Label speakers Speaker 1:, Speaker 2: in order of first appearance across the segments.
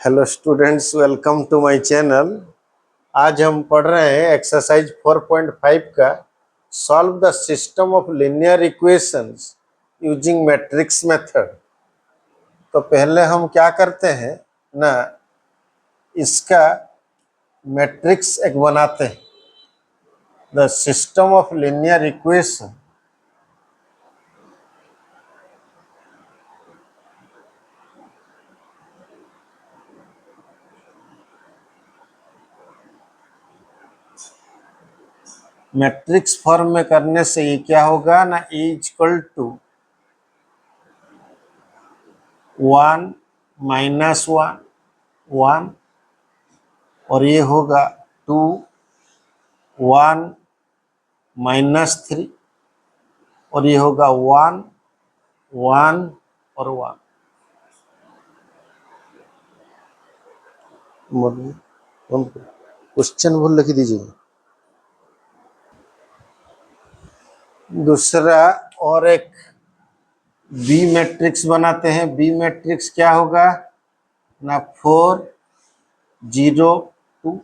Speaker 1: Hello students, welcome to my channel. आज हम पढ़ रहे हैं एक्सरसाइज 4.5 का solve the system of linear equations using matrix method. तो पहले हम क्या करते हैं ना, इसका मैट्रिक्स एक बनाते हैं। The system of linear equation matrix form में करने से ये क्या होगा ना, E इक्वल टू 1 माइनस 1 और ये होगा 2 1 माइनस 3 और ये होगा 1 1 और 1। क्वेश्चन भूल लिख दीजिए। दूसरा और एक बी मैट्रिक्स बनाते हैं। बी मैट्रिक्स क्या होगा ना, 4 0 2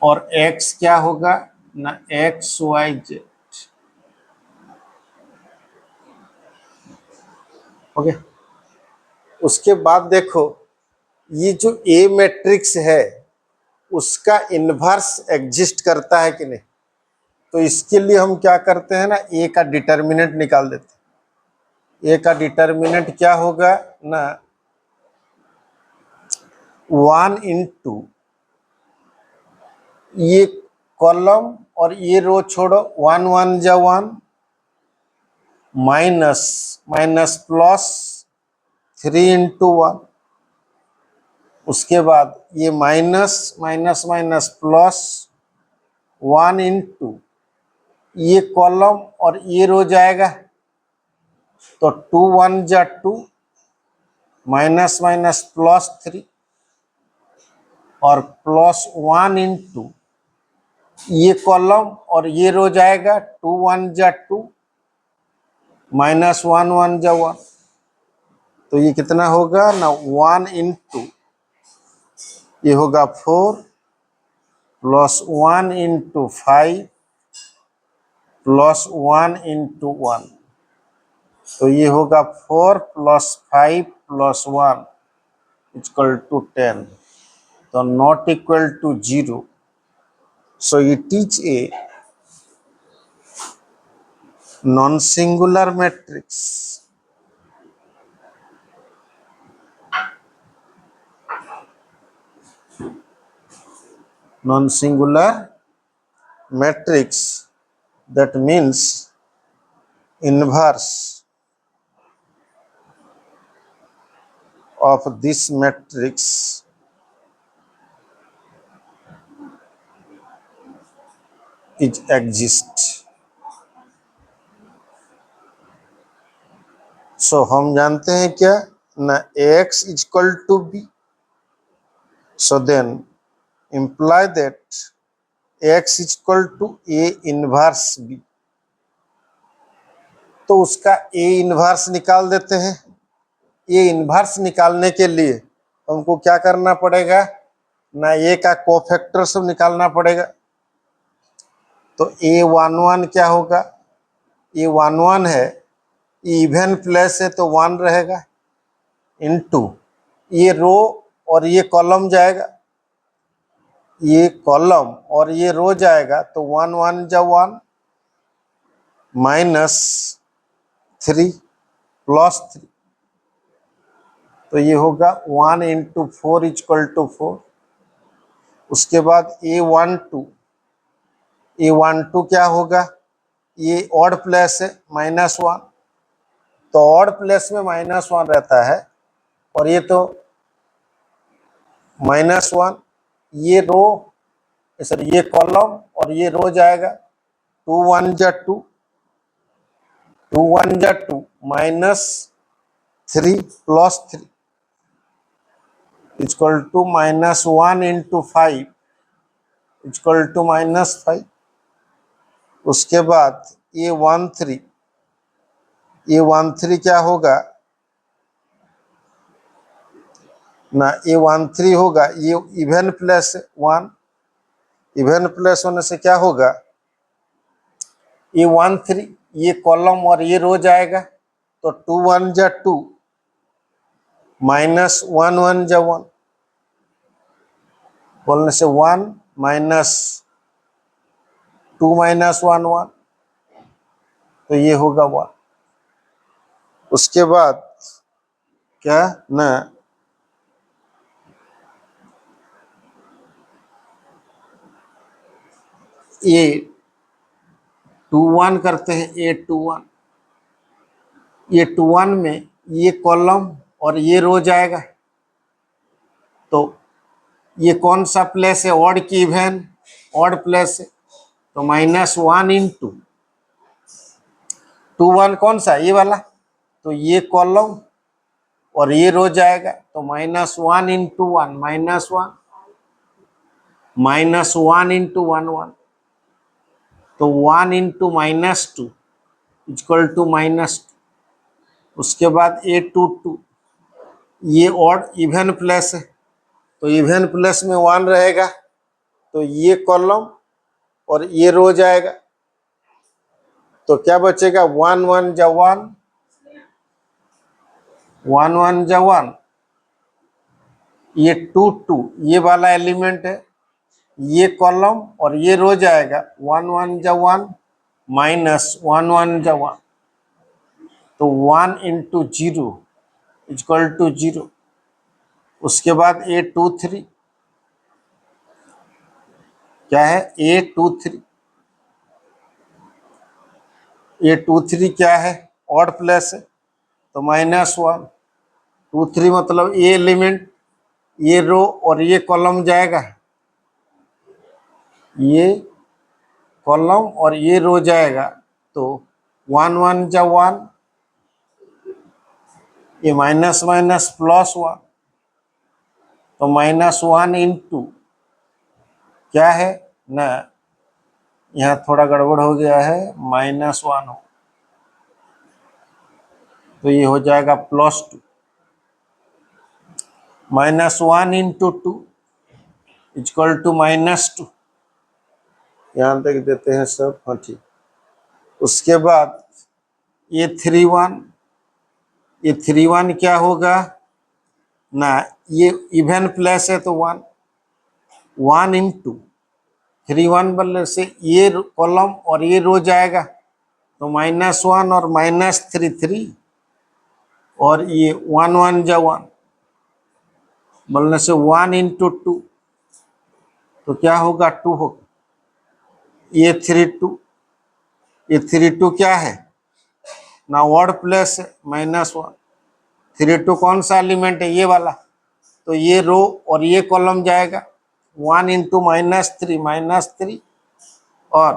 Speaker 1: और एक्स क्या होगा ना, एक्स वाई जेड। ओके, उसके बाद देखो ये जो ए मैट्रिक्स है उसका इन्वर्स एग्जिस्ट करता है कि नहीं। तो इसके लिए हम क्या करते हैं ना, ए का डिटर्मिनेंट निकाल देते हैं। ए का डिटर्मिनेंट क्या होगा ना, 1 इंटू ये कॉलम और ये रो छोड़ो, 1 1 जा 1 माइनस माइनस प्लस 3 इंटू 1। उसके बाद ये minus minus minus plus 1 into ये कॉलम और ये रो जाएगा, तो 2 1 जा 2 माइनस माइनस प्लस 3 और प्लस 1 इंटू ये कॉलम और ये रो जाएगा, 2 1 जा 2 माइनस 1 1 जा 1। तो ये कितना होगा ना, 1 इंटू ये होगा 4 प्लस 1 इंटू 5 प्लस 1 इंटू 1। तो ये होगा 4 प्लस 5 प्लस 1 इक्वल टू 10। तो not equal to 0। So it is a non-singular matrix. Non-singular matrix, that means inverse of this matrix is exist. So हम जानते हैं क्या ना, x is equal to b. So then imply that x is equal to a inverse b. तो उसका a inverse निकाल देते हैं। ये इनवर्स निकालने के लिए हमको क्या करना पड़ेगा ना, ए का कोफैक्टर सब निकालना पड़ेगा। तो a11 क्या होगा, a11 है, इवन प्लेस है तो 1 रहेगा, इनटू ये रो और ये कॉलम जाएगा, ये कॉलम और ये रो जाएगा, तो 1 1 जा 1 माइनस 3 प्लस 3। तो ये होगा 1 इंटू 4 इक्वल टू 4। उसके बाद a12 क्या होगा, ये ऑड प्लेस है -1, तो ऑड प्लेस में -1 रहता है और ये तो -1। ये रो सॉरी ये कॉलम और ये रो जाएगा, 2 1 जा 2 2 1 जा 2 minus 3 plus 3 equal to -1 into 5 equal to -5। उसके बाद ये 13 क्या होगा, ना, ये 1 3 होगा, ये इवन प्लस 1, इवन प्लस होने से क्या होगा, ये 1 3, ये कॉलम और ये रो जाएगा, तो 2 1 जा 2, माइनस 1 1 जा 1, बोलने से 1 माइनस 2 माइनस 1 1, तो ये होगा 1। उसके बाद क्या ना, ये 2 1 करते हैं, ये 2 1, ये 2 1 में ये कॉलम और ये रो जाएगा, तो ये कौन सा प्लेस है, ऑड की इवन, ऑड प्लेस है, तो माइनस 1 इंटू 2 1 कौन सा, ये वाला, तो ये कॉलम और ये रो जाएगा, तो minus 1 into 1 minus 1, minus 1 into 1 1, तो 1 into minus 2 equal to minus 2। उसके बाद ए 2 2, ये ऑड इवन प्लस है, तो इवन प्लस में 1 रहेगा, तो ये कॉलम और ये रो जाएगा, तो क्या बचेगा, 1 1 जा 1, 1 1 जा 1, ये 2 2, ये वाला एलिमेंट है, ये कॉलम और ये रो जाएगा, 1 1 जा 1 माइनस 1 1 जा 1, तो 1 इंटू 0 इक्वल टू 0। उसके बाद ए 2 3, क्या है, ए 2 3, ए 2 3 क्या है, ऑड प्लस है, तो माइनस 1 2 3 मतलब ये एलिमेंट, ये रो और ये कॉलम जाएगा, ये कॉलम और ये रो जाएगा, तो 1 1 जा 1, ये माइनस माइनस प्लस 1, तो माइनस 1 इंटू क्या है ना, यहाँ थोड़ा गड़बड़ हो गया है, माइनस 1 हो, तो ये हो जाएगा plus 2, minus 1 into 2 equal to minus 2, यहाँ तक देते हैं सब, हाँ ठीक। उसके बाद ये 3 1, ये 3 1 क्या होगा ना, ये इवन प्लस है, तो 1 1 इंटू 3 1 बनने से ये कॉलम और ये रो जाएगा, तो माइनस 1 और माइनस 3 3, और ये 1 1 जा 1 बोलने से 1 इंटू 2, तो क्या होगा, 2 होगा, ये 3 2, ये 3 2 क्या है ना, वर्ड प्लस माइनस 1, 3 2 कौन सा एलिमेंट है, ये वाला, तो ये रो और ये कॉलम जाएगा, 1 इंटू माइनस 3 और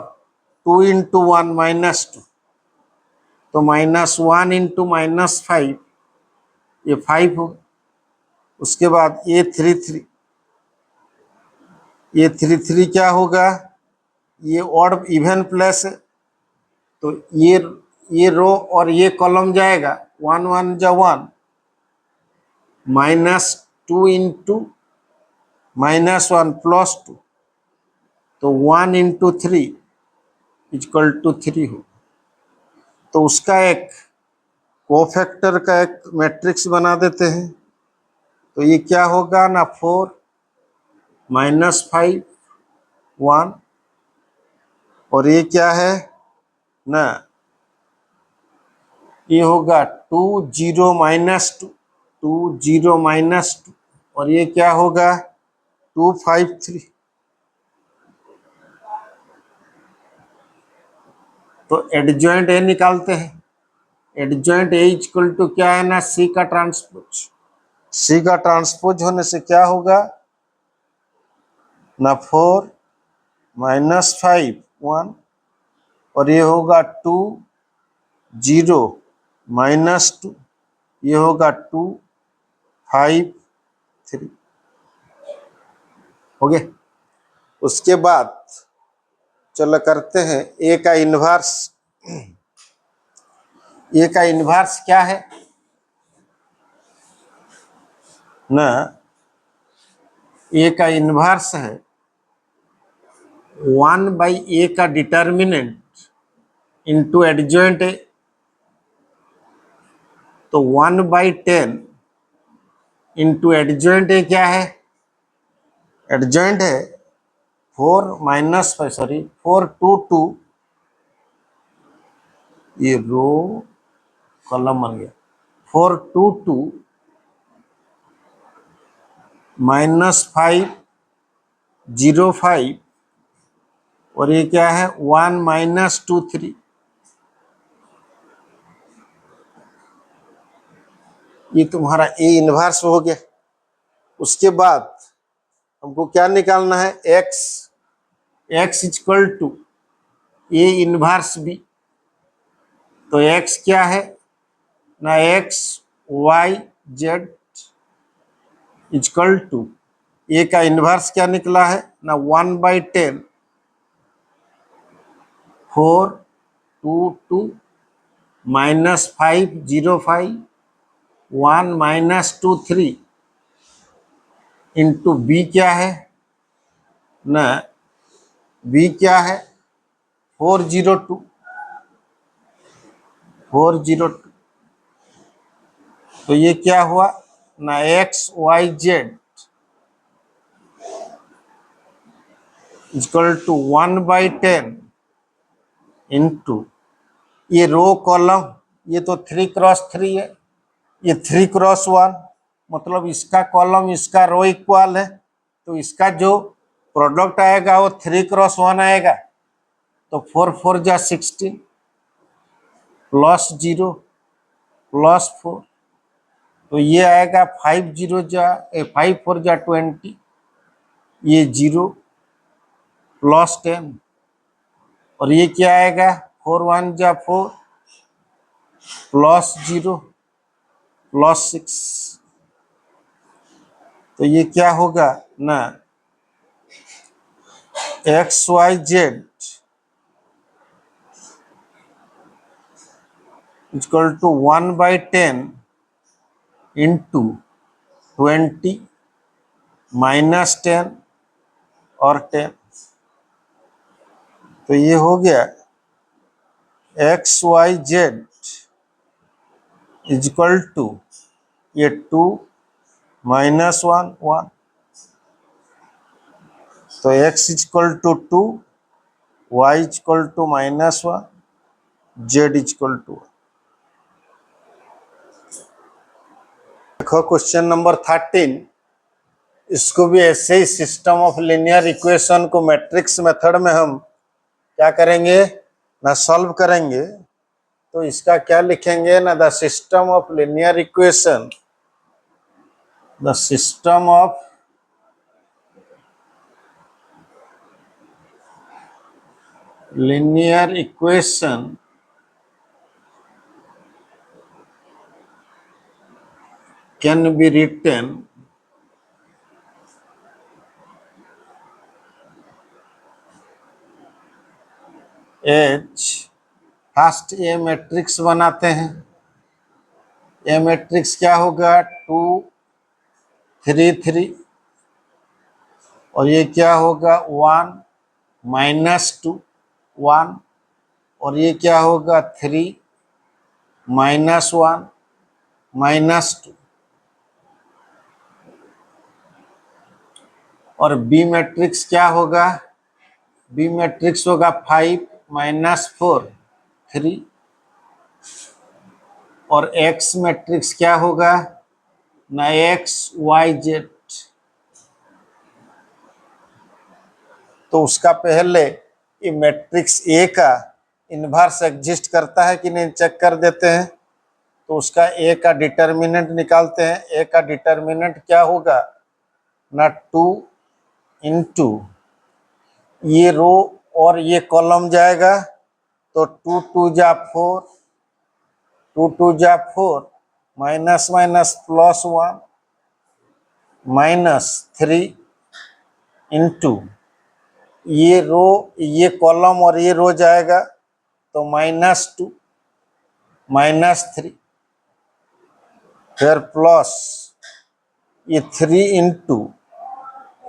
Speaker 1: 2 इंटू 1 माइनस 2, तो माइनस 1 इंटू माइनस 5, ये 5 होगा। उसके बाद ये 3 3, ये 3 3 क्या होगा, ये ऑड इवन प्लस है, तो ये रो और ये कॉलम जाएगा, 1 1 जा 1 माइनस 2 इंटू माइनस 1 प्लस 2, तो 1 इंटू 3 इक्वल टू 3 हो। तो उसका एक कोफैक्टर का एक मैट्रिक्स बना देते हैं, तो ये क्या होगा ना, 4 माइनस 5 1, और ये क्या है ना, ये होगा 2 0 माइनस 2 2 0 माइनस 2, और ये क्या होगा 2 5 3। तो एडजॉइंट ए निकालते हैं, एडजॉइंट ए इक्वल टू क्या है ना, सी का ट्रांसपोज, सी का ट्रांसपोज होने से क्या होगा ना, 4 माइनस 5 1, और ये होगा 2 0 माइनस 2, ये होगा 2 5 3, हो गया। उसके बाद चलो करते हैं ए का इन्वर्स। ए का इन्वर्स क्या है ना, ए का इन्वर्स है 1/a का डिटर्मिनेंट इंटू एडजॉइंट ए, तो 1/10 इंटू एडजॉइंट ए क्या है? एडजॉइंट है 4-2, ये रो कॉलम बन गया, 422 -505, और ये क्या है 1-23, ये तुम्हारा ए इन्वर्स हो गया। उसके बाद हमको क्या निकालना है? x equal to A inverse B, तो x क्या है ना, x y z equal to A का इन्वर्स क्या निकला है ना, 1/10 422 -505 1-23 इंटू बी क्या है ना, बी क्या है 402, तो ये क्या हुआ ना, x y z equal to 1/10 into ये रो कॉलम, ये तो 3x3 है, ये 3x1, मतलब इसका कॉलम इसका रो इक्वल है, तो इसका जो प्रोडक्ट आएगा वो 3x1 आएगा, तो 4 जा 16 +0 +4, तो ये आएगा 5 जा 20, ये 0 +10, और ये क्या आएगा 4 जा 4 +0 +6, तो ये क्या होगा ना, XYZ इक्वल टू 1/10 इंटू 20 -10 और 10, तो ये हो गया XYZ इक्वल टू ये 2 -1 1, तो x equal to 2, y equal to -1, z equal to. देखो क्वेश्चन नंबर 13, इसको भी ऐसे ही सिस्टम ऑफ लीनियर इक्वेशन को मैट्रिक्स मेथड में हम क्या करेंगे ना, सॉल्व करेंगे। तो इसका क्या लिखेंगे ना, the system of linear equation, the system of linear equation can be written as, first A matrix बनाते हैं, ए मैट्रिक्स क्या होगा 2 3 3, और ये क्या होगा 1 -2 1, और ये क्या होगा 3 -1 -2, और बी मैट्रिक्स क्या होगा, बी मैट्रिक्स होगा 5 -4 3, और एक्स मैट्रिक्स क्या होगा ना, XYZ, तो उसका पहले ये मैट्रिक्स ए का इन्वर्स एग्जिस्ट करता है कि नहीं चेक कर देते हैं। तो उसका ए का डिटर्मिनेंट निकालते हैं। ए का डिटर्मिनेंट क्या होगा ना, 2 इंटू ये रो और ये कॉलम जाएगा, तो 2 2 जा 4 2 2 जा 4 -+1 -3 इंटू ये रो ये कॉलम और ये रो जाएगा, तो -2 -3, फिर प्लस ये 3 इंटू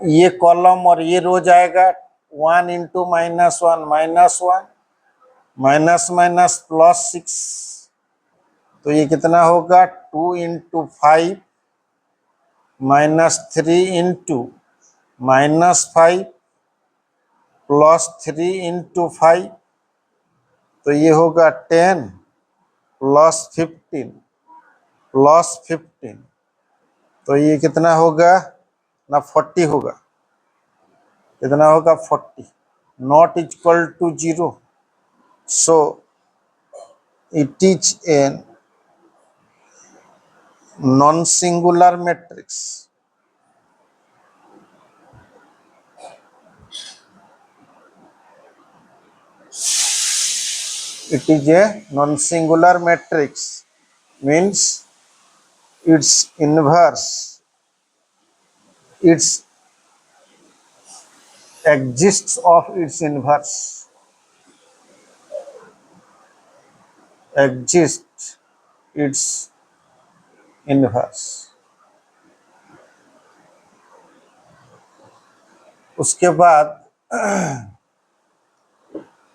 Speaker 1: ये कॉलम और ये रो जाएगा 1 इंटू -1 -1 माइनस माइनस +6, तो ये कितना होगा 2 इंटू 5 -3 इंटू -5 +3 इंटू 5, तो ये होगा 10 +15 तो ये कितना होगा ना 40 होगा, कितना होगा 40, not equal to 0, so it is an non singular matrix. It is a non-singular matrix, means its inverse, its exists of its inverse, exists its inverse। उसके बाद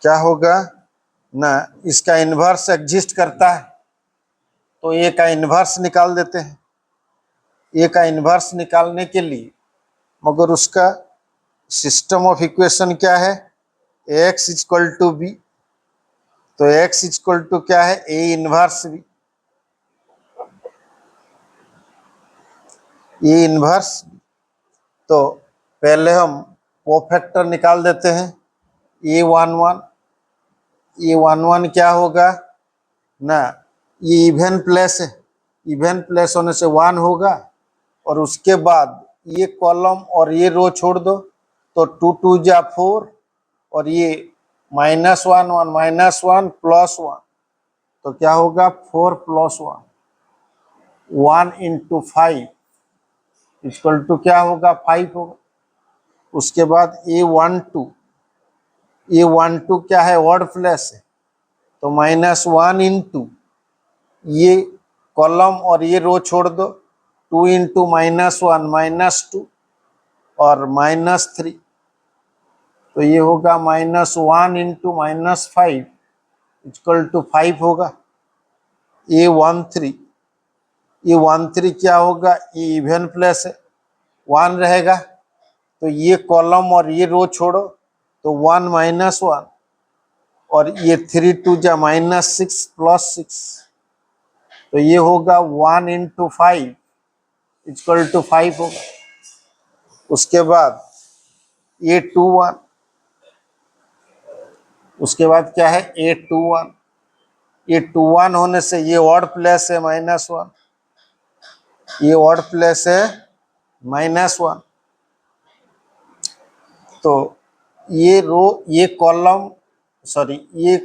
Speaker 1: क्या होगा ना, इसका इन्वर्स एग्जिस्ट करता है, तो ए का इन्वर्स निकाल देते हैं। ए का इन्वर्स निकालने के लिए मगर उसका सिस्टम ऑफ इक्वेशन क्या है, एक्स इक्वल टू बी, तो एक्स इक्वल टू क्या है ए इन्वर्स बी, ए इन्वर्स। तो पहले हम कोफैक्टर निकाल देते हैं, A11, A11 क्या होगा ना, ये इवन प्लेस है, इवन प्लेस होने से 1 होगा, और उसके बाद ये कॉलम और ये रो छोड़ दो, तो 2 2 जा 4, और ये -1 1 -1 +1, तो क्या होगा 4 + 1, 1 इंटू 5 इक्वल टू क्या होगा 5 होगा। उसके बाद A12 क्या है, वर्ड प्लेस है, तो -1 इंटू ये कॉलम और ये रो छोड़ दो, 2 इंटू -1 -2 और -3, तो ये होगा -1 इंटू -5 इक्वल टू 5 होगा। A13 क्या होगा, ये इवन प्लेस है, 1 रहेगा, तो ये कॉलम और ये रो छोड़ो, तो 1 -1, और ये 3 2 जा -6 +6, तो ये होगा 1 इंटू 5 इक्वल टू 5 होगा। उसके बाद A21, उसके बाद क्या है A21 होने से ये ऑड प्लेस है -1, ये ऑड प्लेस है -1, तो ये रो ये कॉलम सॉरी ये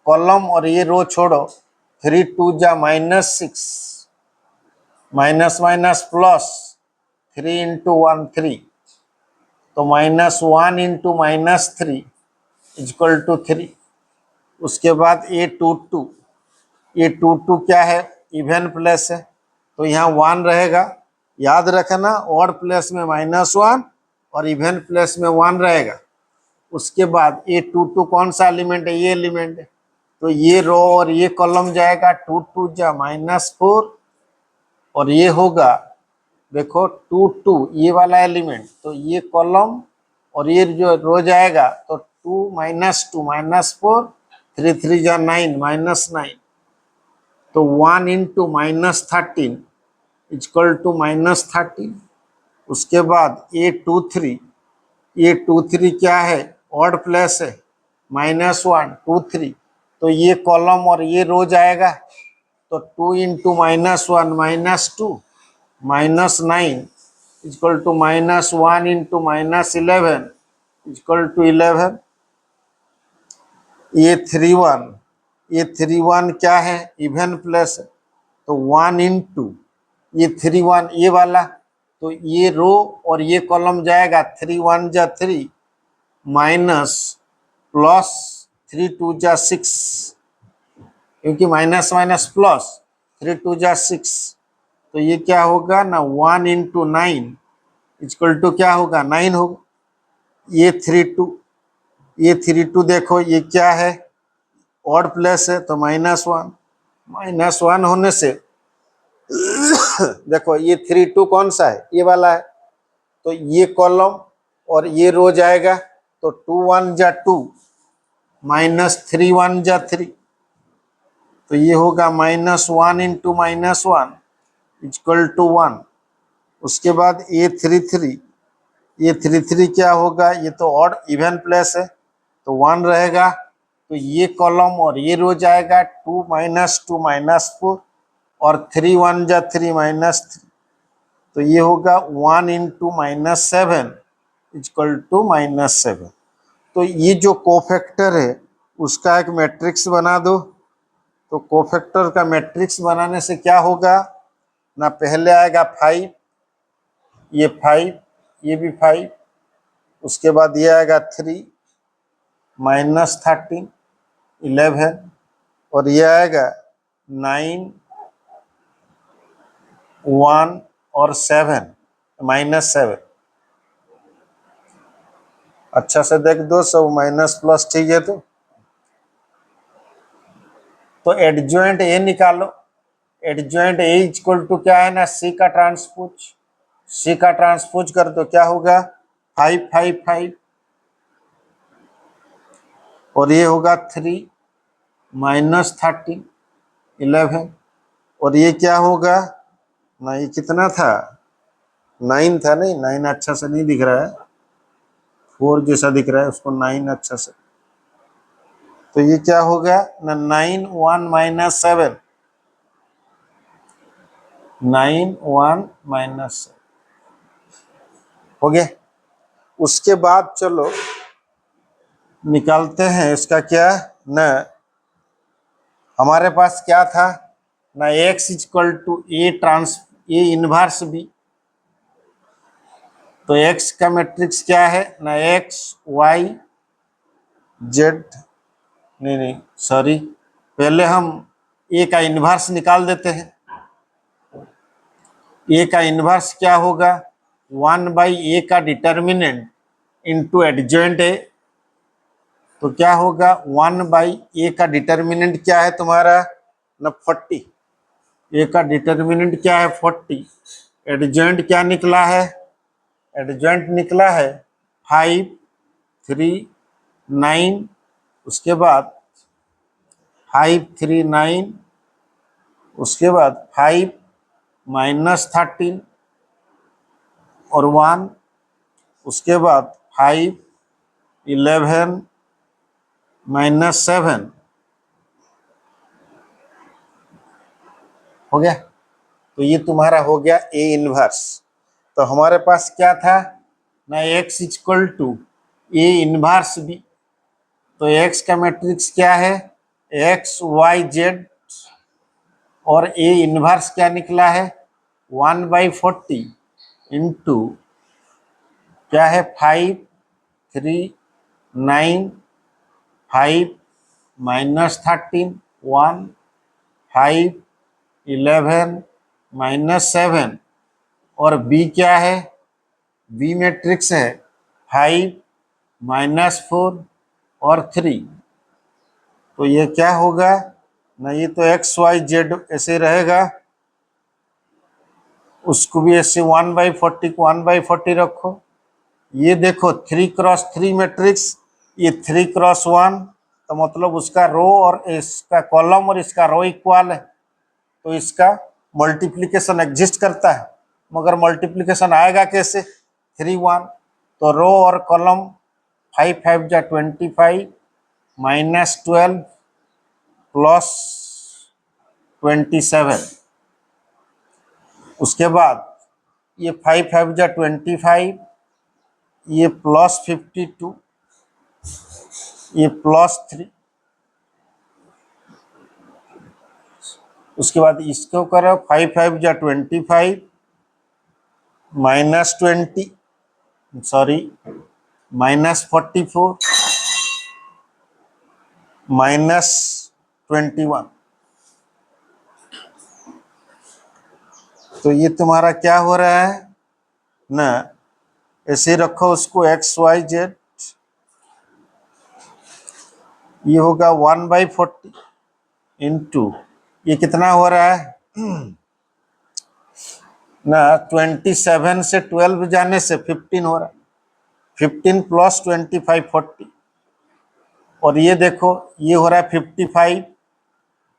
Speaker 1: कॉलम और ये रो छोड़ो, 3 2 जा -6 माइनस माइनस प्लस 3 इंटू 1 3, तो -1 इंटू -3 इक्वल टू 3। उसके बाद A22 क्या है, इवन प्लेस है, तो यहाँ 1 रहेगा, याद रखना ऑड प्लेस में -1 और इवन प्लेस में 1 रहेगा। उसके बाद A22 कौन सा एलिमेंट है, ये एलिमेंट है, तो ये रो और ये कॉलम जाएगा, 2 2 जा -4, और ये होगा देखो 2 2 ये वाला एलिमेंट, तो ये कॉलम और ये जो रो जाएगा, तो 2 -2 -4 3 3 जा 9 -9, तो 1 इंटू -13 इक्वल टू -13। उसके बाद A23 क्या है, ऑड प्लेस है, -1 2 3, तो ये कॉलम और ये रो जाएगा, तो 2 into -1 -2 -9 equal to -1 into -11 equal to 11। A31 क्या है, इवन प्लेस है, तो 1 इंटू ये 31 ये वाला, तो ये रो और ये कॉलम जाएगा, 3 1 जा 3 माइनस प्लस 3 2 जा 6, क्योंकि माइनस माइनस प्लस 3 2 जा 6, तो ये क्या होगा ना 1 इंटू 9 इक्वल टू क्या होगा 9 होगा। ये 3 2, ये 3 2 देखो ये क्या है, ऑड प्लेस है तो -1, -1 होने से देखो ये 3 2 कौन सा है, ये वाला है, तो ये कॉलम और ये रो जाएगा, तो 2 1 जा 2, -3 1 जा 3, तो ये होगा -1 इंटू -1 इक्वल टू 1। उसके बाद ये 3 3 क्या होगा, ये तो ऑड इवन प्लेस है तो 1 रहेगा, तो ये कॉलम और ये रो जाएगा 2 -2 -4, और 3 1 जा 3 -3, तो ये होगा 1 इंटू -7 इक्वल टू -7। तो ये जो कोफैक्टर है उसका एक मैट्रिक्स बना दो। तो कोफैक्टर का मैट्रिक्स बनाने से क्या होगा ना, पहले आएगा 5, ये 5, ये भी 5, उसके बाद ये आएगा 3 -13 11, और ये आएगा 9 1 और 7 -7। अच्छा से देख दो, सब माइनस प्लस ठीक है। तो एडजॉइंट ए निकालो। एडजॉइंट ए इक्वल टू क्या है ना, सी का ट्रांसपोज। सी का ट्रांसपोज कर दो, क्या होगा 5 5 5, और ये होगा 3 -13 11, और ये क्या होगा ना, ये कितना था 9 था, नहीं 9 अच्छा से नहीं दिख रहा है, 4 जैसा दिख रहा है, उसको 9 अच्छा से, तो ये क्या होगा ना 9 1 -7, 9 1 -7 हो गया। उसके बाद चलो निकालते हैं इसका क्या ना, हमारे पास क्या था ना, x equal to A inverse B, तो x का मैट्रिक्स क्या है ना, x y z, नहीं सॉरी, पहले हम a का इनवर्स निकाल देते हैं। a का इनवर्स क्या होगा 1/a का डिटर्मिनेंट इंटू एडजॉइंट a, तो क्या होगा 1/a का डिटर्मिनेंट क्या है तुम्हारा ना 40, ए का डिटर्मिनेंट क्या है 40, एडजॉइंट क्या निकला है, एडजॉइंट निकला है 5 3 9, उसके बाद 5 3 9, उसके बाद 5 -13 और 1, उसके बाद 5 11 -7 हो गया। तो ये तुम्हारा हो गया ए इनवर्स। तो हमारे पास क्या था ना, x equal to A inverse B, तो x का मैट्रिक्स क्या है x y z, और ए इनवर्स क्या निकला है 1/40 इंटू क्या है 5 3 9 5 -13 1 5 11 -7, और b क्या है, b मैट्रिक्स है 5 -4 और 3, तो ये क्या होगा ना, ये तो एक्स वाई जेड ऐसे रहेगा, उसको भी ऐसे 1/40 को 1/40 रखो। ये देखो 3x3 मैट्रिक्स, ये 3x1, तो मतलब उसका रो और इसका कॉलम और इसका रो इक्वल है, तो इसका मल्टीप्लिकेशन एग्जिस्ट करता है, मगर मल्टीप्लिकेशन आएगा कैसे 3 1, तो रो और कॉलम 5 5 जा 25 -12 +27, उसके बाद ये 5 5 जा 25, ये +52, ये +3, उसके बाद इसको करो 5 5 जा 25 -20, सॉरी -44 -21, तो ये तुम्हारा क्या हो रहा है ना, ऐसे रखो उसको एक्स वाई जेड, ये होगा 1/40 इंटू, ये कितना हो रहा है ना, 27 से 12 जाने से 15 हो रहा है, 15 प्लस 25 40, और ये देखो ये हो रहा है 55,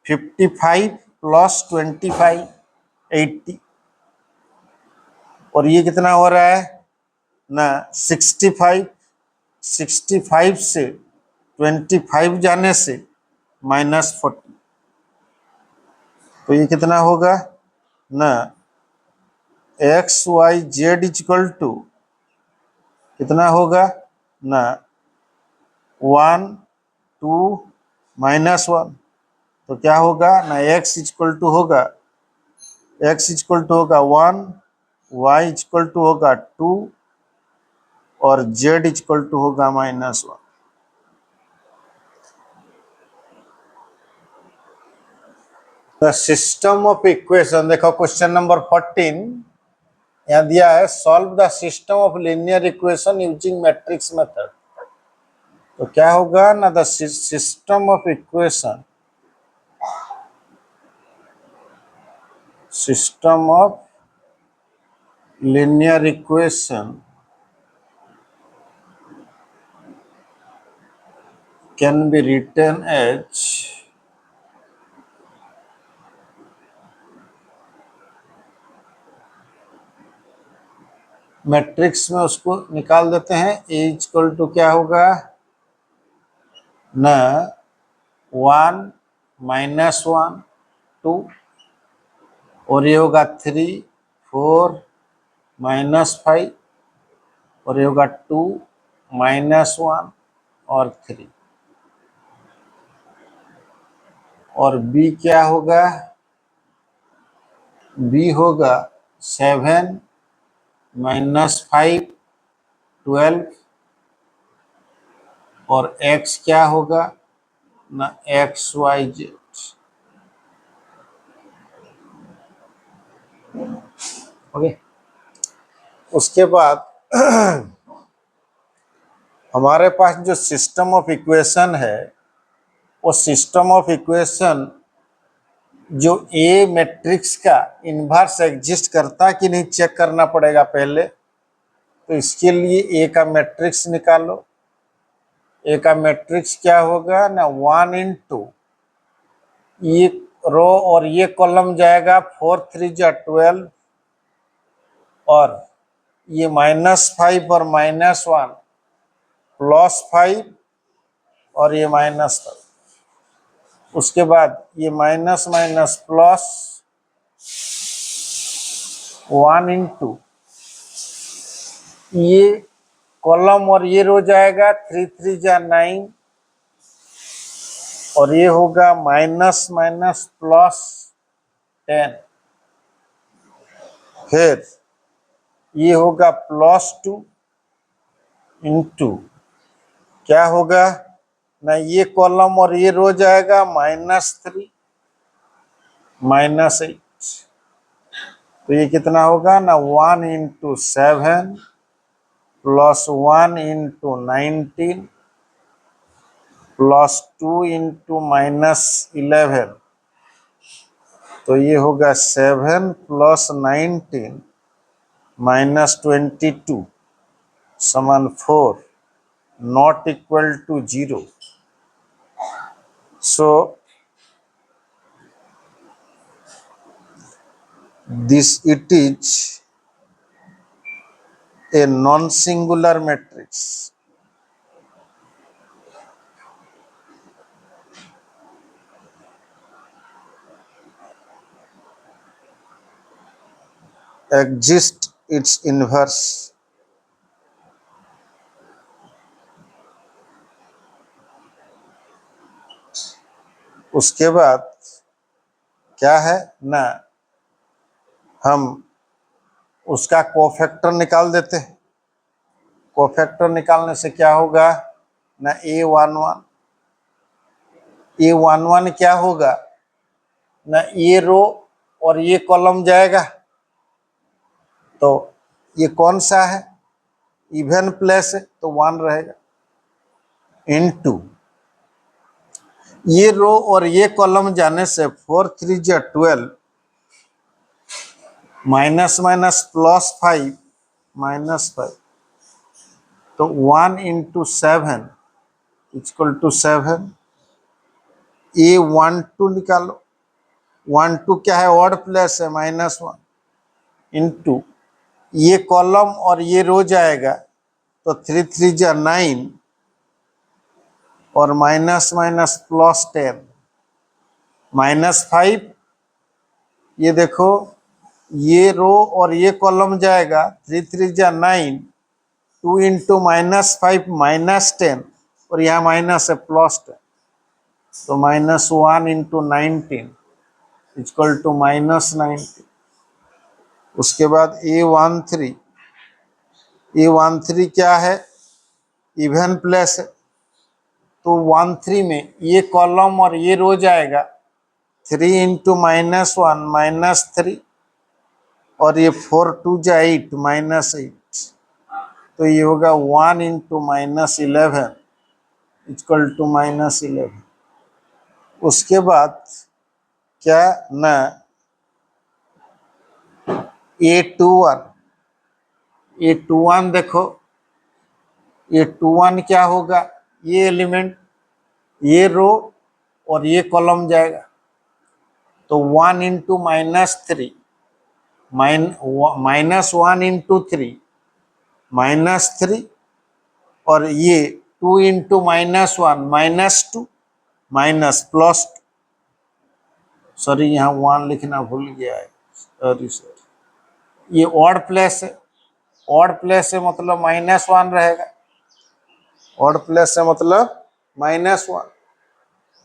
Speaker 1: 55 प्लस 25 80, और ये कितना हो रहा है ना 65, 65 से 25 जाने से -40, तो ये कितना होगा ना x y z equal to कितना होगा ना 1 2 -1, तो क्या होगा ना एक्स इक्वल टू होगा 1, वाई इक्वल टू होगा 2 और जेड इक्वल टू होगा -1। द सिस्टम ऑफ इक्वेशन, देखो क्वेश्चन नंबर 14 यहाँ दिया है, solve the system of linear equation using matrix method. तो क्या होगा ना the system of equation, system of linear equation can be written as matrix में उसको निकाल देते हैं, ए इक्वल टू क्या होगा ना 1 -1 2, और ये होगा 3 4 -5, और ये होगा 2 -1 और 3, और बी क्या होगा, बी होगा 7 -5 12, और x क्या होगा ना एक्स वाई जेड। ओके, उसके बाद हमारे पास जो सिस्टम ऑफ इक्वेशन है, वो सिस्टम ऑफ इक्वेशन जो ए मैट्रिक्स का इन्वर्स एग्जिस्ट करता कि नहीं चेक करना पड़ेगा पहले। तो इसके लिए ए का मैट्रिक्स निकालो। ए का मैट्रिक्स क्या होगा ना 1 इंटू ये रो और ये कॉलम जाएगा 4 3 जा 12, और ये -5 और -1 +5 और ये -5, उसके बाद ये माइनस माइनस प्लस 1 इंटू ये कॉलम और ये रो जाएगा 3 3 जा 9, और ये होगा माइनस माइनस प्लस 10, फिर ये होगा +2 इंटू क्या होगा ना ये कॉलम और ये रो जाएगा -3 -8, तो ये कितना होगा ना 1 इंटू 7 प्लस 1 इंटू 19 +2 इंटू -11, तो ये होगा 7 + 19 -22 समान 4, not equal to 0। So this it is a non-singular matrix. Exist its inverse. उसके बाद क्या है ना हम उसका कोफैक्टर निकाल देते हैं। कोफैक्टर निकालने से क्या होगा ना A11, A11 क्या होगा ना ये रो और ये कॉलम जाएगा, तो ये कौन सा है इवन प्लेस है तो 1 रहेगा, इनटू ये रो और ये कॉलम जाने से 4 3 जा 12, माइनस माइनस प्लस 5 माइनस 5, तो 1 इंटू 7 इक्वल टू 7। ये 1 2 निकालो, 1 2 क्या है, ऑड प्लेस है, -1 इंटू ये कॉलम और ये रो जाएगा तो 3 3 जा 9 और माइनस माइनस प्लस 10, -5। ये देखो ये रो और ये कॉलम जाएगा, 3 3 जा 9, 2 इंटू -5 -10 और यहाँ माइनस है +10, तो -1 इंटू 19 इक्वल टू -19। उसके बाद A13 क्या है, इवन प्लेस है, तो 1 3 में ये कॉलम और ये रो जाएगा, 3 इंटू -1 -3 और ये 4 2 जा 8 -8, तो ये होगा 1 इंटू -11 इक्वल टू -11। उसके बाद क्या ना, A21 देखो, A21 क्या होगा, ये एलिमेंट ये रो और ये कॉलम जाएगा, तो 1 इंटू -3 -1 इंटू 3 -3 और ये 2 इंटू -1 -2 प्लस, सॉरी यहाँ 1 लिखना भूल गया है, सॉरी सॉरी, ये ऑड प्लेस है, ऑड प्लेस है मतलब -1 रहेगा, ऑड प्लेस है मतलब -1,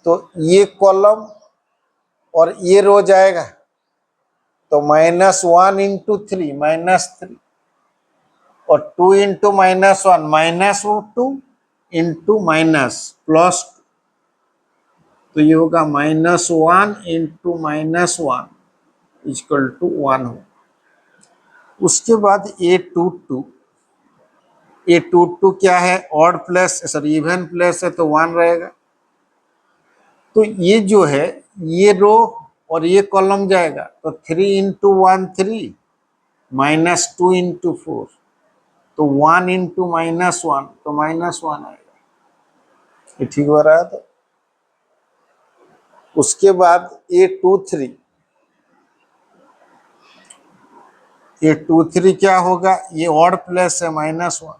Speaker 1: तो ये कॉलम और ये रो जाएगा, तो -1 इंटू 3 -3 और 2 इंटू -1 -2 इंटू प्लस, तो ये होगा -1 इंटू -1 इक्वल टू 1 हो। उसके बाद A22 क्या है, odd place sorry even place है तो 1 रहेगा, तो ये जो है ये रो और ये कॉलम जाएगा, तो 3 इंटू 1 3 -2 इंटू 4, तो 1 इंटू -1 तो -1 आएगा, ये ठीक हो रहा है। तो उसके बाद A23 क्या होगा, ये ऑड प्लेस है -1,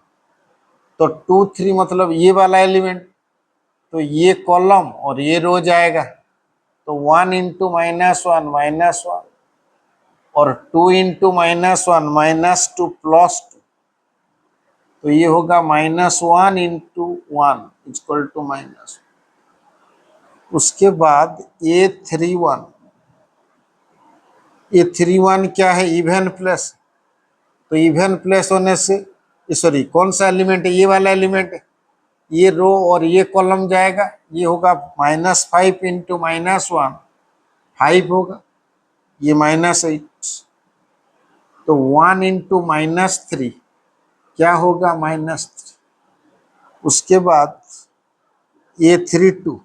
Speaker 1: तो 2 3 मतलब ये वाला एलिमेंट, तो ये कॉलम और ये रो जाएगा, तो 1 इंटू -1 और 2 इंटू -1 +2, तो ये होगा -1 इंटू 1 इक्वल टू -1। उसके बाद A31 क्या है, इवन प्लेस, तो इवन प्लेस होने से सॉरी कौन सा एलिमेंट है, ये वाला एलिमेंट है, ये रो और ये कॉलम जाएगा, ये होगा -5 इंटू -1 5 होगा, ये -8, तो 1 इंटू -3 क्या होगा, -3। उसके बाद A32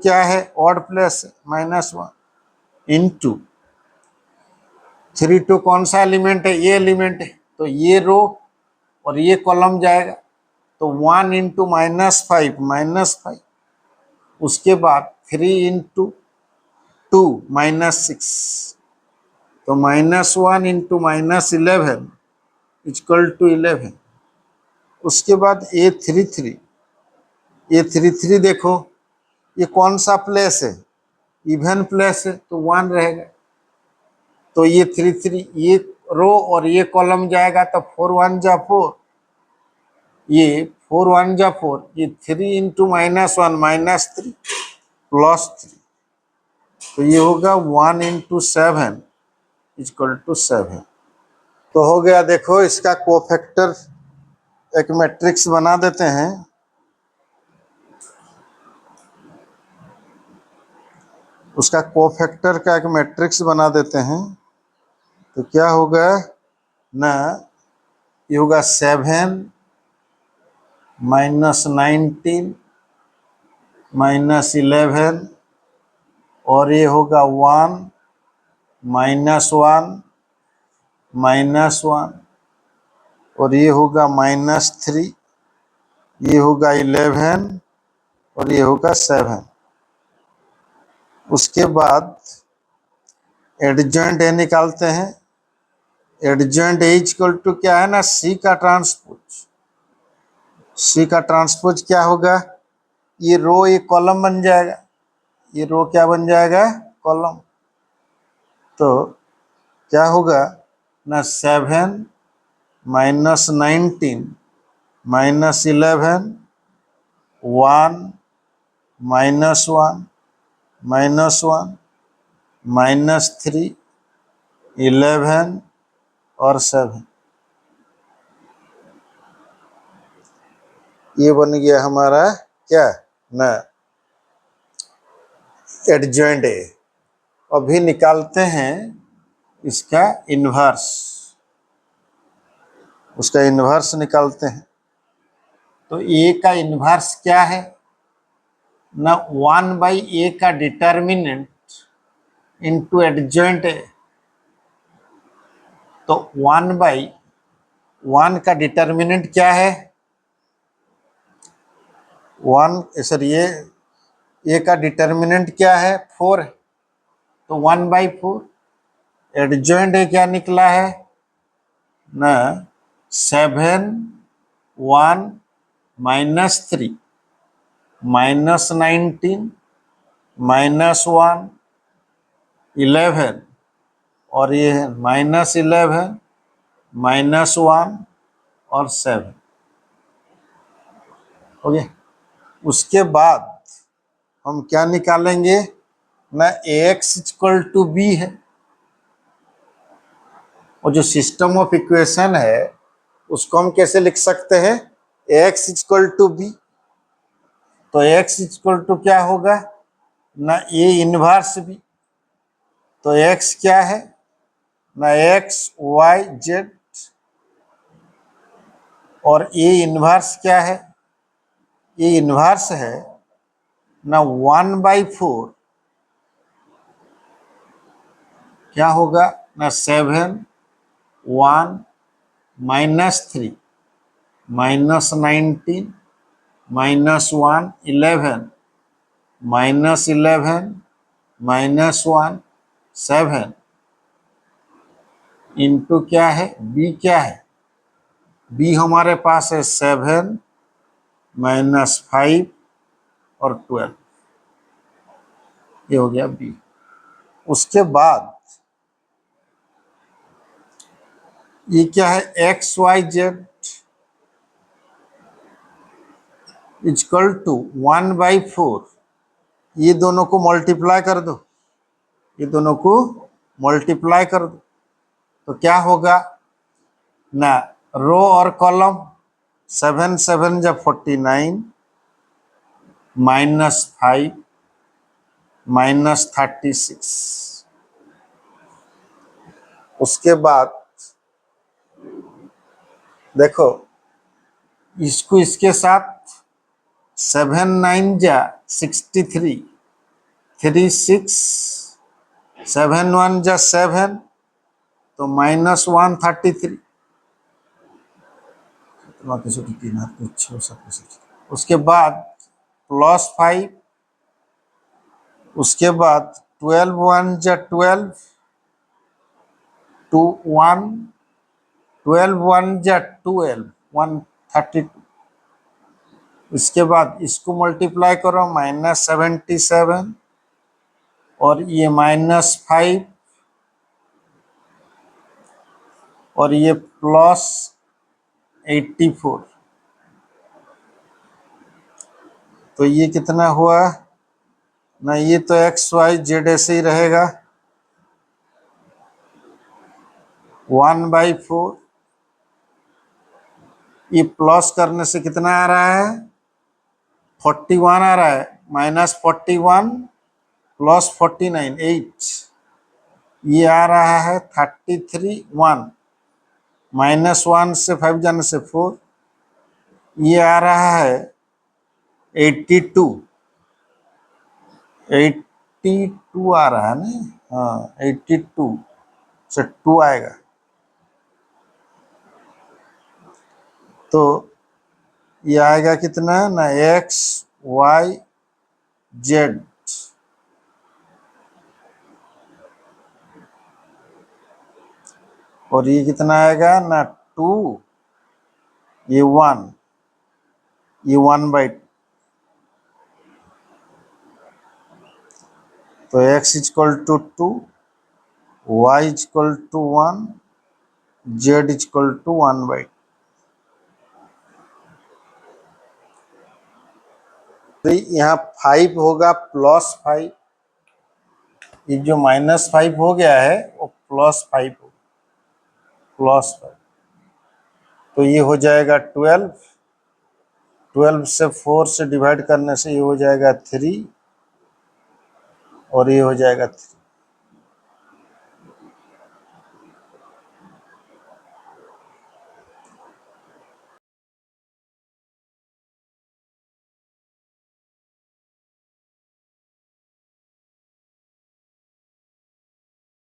Speaker 1: क्या है, ऑड प्लेस -1 इंटू 32 कौन सा एलिमेंट है, ये एलिमेंट है, तो ये रो और ये कॉलम जाएगा, तो 1 इंटू -5 उसके बाद 3 इंटू 2 -6, तो -1 इंटू -11 इक्वल टू 11। उसके बाद A33 देखो, ये कौन सा प्लेस है, इवन प्लेस है तो 1 रहेगा, तो ये 3 ये रो और ये कॉलम जाएगा, तो 4 1 जा 4, ये 4 1 जा 4, ये 3 इंटू -1 -3 +3, तो ये होगा 1 इंटू 7 इक्वल टू 7। तो हो गया, देखो इसका कोफैक्टर एक मैट्रिक्स बना देते हैं, उसका कोफैक्टर का एक मैट्रिक्स बना देते हैं, तो क्या होगा ना, ये होगा 7 माइनस 19 माइनस 11 और ये होगा 1 माइनस 1 माइनस 1 और ये होगा -3, ये होगा 11 और ये होगा 7। उसके बाद एडजॉइंट ए निकालते हैं। एडजॉइंट ए इक्वल टू क्या है ना, सी का ट्रांसपोज। सी का ट्रांसपोज क्या होगा, ये रो ये कॉलम बन जाएगा, ये रो क्या बन जाएगा, कॉलम। तो क्या होगा ना, 7 माइनस 19 माइनस 11 1 माइनस 1 माइनस 1 -3 11 और 7। ये बन गया हमारा क्या ना, एडजॉइंट ए। अभी निकालते हैं इसका इन्वर्स, उसका इन्वर्स निकालते हैं। तो ए का इन्वर्स क्या है ना, 1/a का डिटर्मिनेंट इंटू एडजॉइंट ए। तो 1/1 का डिटर्मिनेंट क्या है, 1 सर ये का डिटर्मिनेंट क्या है, 4 है, तो 1/4। एडजॉइंट ए क्या निकला है ना, 7 1 -3 -19 -1 11 और ये है -11 -1 और 7 हो गया। उसके बाद हम क्या निकालेंगे ना, ax इक्वल टू बी है, और जो सिस्टम ऑफ इक्वेशन है उसको हम कैसे लिख सकते हैं, ax इक्वल टू बी। तो x इक्वल टू क्या होगा ना, a इनवर्स बी। तो x क्या है ना, x y z और a इनवर्स क्या है, a इनवर्स है ना 1/4 क्या होगा ना, 7 1 -3 -19 -1 11 -11 -1 7 इंटू क्या है, b क्या है, b हमारे पास है 7 -5 और 12, ये हो गया b। उसके बाद ये क्या है, x y z equal to 1/4। ये दोनों को मल्टीप्लाई कर दो, ये दोनों को मल्टीप्लाई कर दो, तो क्या होगा ना, रो और कॉलम 7 7 जब 49 -5 -36। उसके बाद देखो इसको इसके साथ 7 9 जा 63 3 6 7 1 जा 7 तो -133। उसके बाद +5, उसके बाद 12 1 जा 12 2 1 12 1 जा 12 132। इसके बाद इसको मल्टीप्लाई करो -77 और ये -5 और ये +84। तो ये कितना हुआ ना, ये तो एक्स वाई जेड ऐसे ही रहेगा 1/4। ये प्लस करने से कितना आ रहा है, 41 आ रहा है, -41 +49 8, ये आ रहा है 33 1। -1 से 5 जाने से 4, ये आ रहा है 82, 82 आ रहा है ना, हाँ 82 से 2 आएगा, तो ये आएगा कितना ना, x y z, और ये कितना आएगा ना 2, ये 1, ये 1/2, तो x equal to 2, y equal to 1, z equal to 1/2। तो यहाँ 5 होगा +5, ये जो -5 हो गया है वो +5 हो, +5, तो ये हो जाएगा 12, 12 से 4 से डिवाइड करने से ये हो जाएगा 3, और ये हो जाएगा 3।